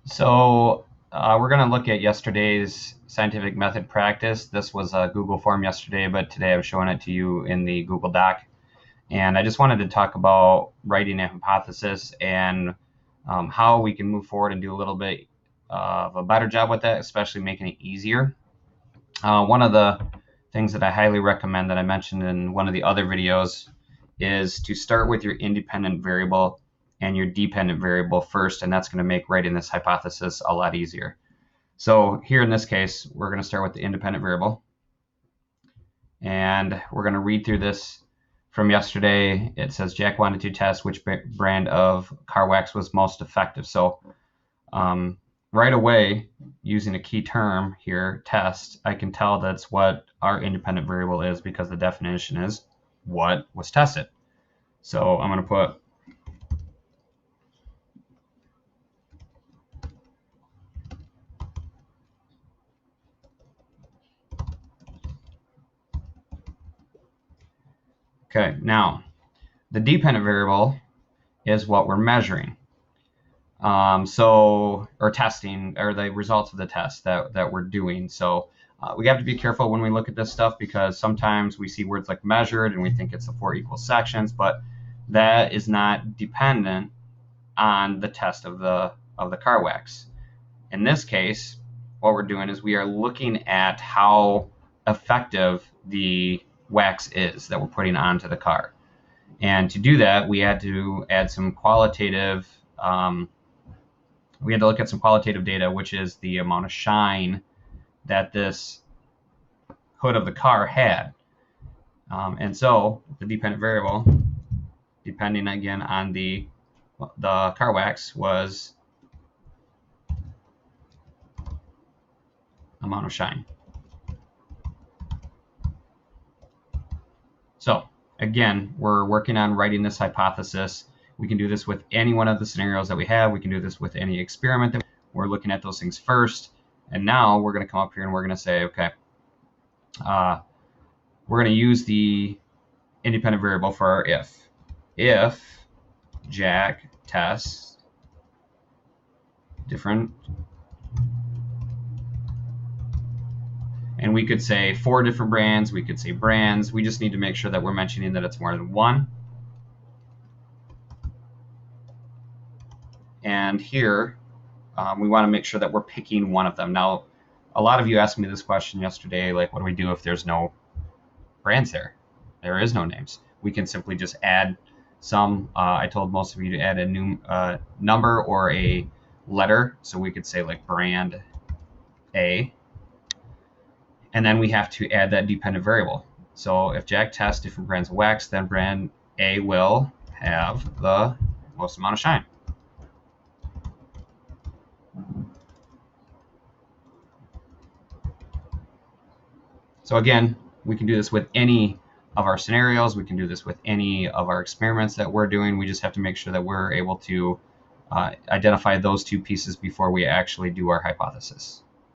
We're going to look at yesterday's scientific method practice. This was a Google form yesterday, but today I'm showing it to you in the Google Doc. And I just wanted to talk about writing a hypothesis and how we can move forward and do a little bit of a better job with that, especially making it easier. One of the things that I highly recommend that I mentioned in one of the other videos is to start with your independent variable and your dependent variable first, and that's going to make writing this hypothesis a lot easier. So here in this case, we're going to start with the independent variable, and we're going to read through this from yesterday. It says Jack wanted to test which brand of car wax was most effective. So right away, using a key term here, test, I can tell that's what our independent variable is because the definition is what was tested. So I'm going to put okay, now the dependent variable is what we're measuring. Or testing, or the results of the test that we're doing. So we have to be careful when we look at this stuff because sometimes we see words like measured and we think it's the 4 equal sections, but that is not dependent on the test of the car wax. In this case, what we're doing is we are looking at how effective the wax is that we're putting onto the car. And to do that, we had to add some qualitative we had to look at some qualitative data, which is the amount of shine that this hood of the car had. And so the dependent variable, depending again on the car wax, was amount of shine. So again, we're working on writing this hypothesis. We can do this with any one of the scenarios that we have. We can do this with any experiment. We're looking at those things first. And now we're going to come up here and we're going to say, okay, we're going to use the independent variable for our if. If Jack tests different, and we could say 4 different brands, we could say brands. We just need to make sure that we're mentioning that it's more than one. And here, we want to make sure that we're picking one of them. Now, a lot of you asked me this question yesterday, like, what do we do if there's no brands there? There is no names. We can simply just add some. I told most of you to add a new number or a letter. So we could say like brand A. And then we have to add that dependent variable. So if Jack tests different brands of wax, then brand A will have the most amount of shine. So again, we can do this with any of our scenarios. We can do this with any of our experiments that we're doing. We just have to make sure that we're able to identify those 2 pieces before we actually do our hypothesis.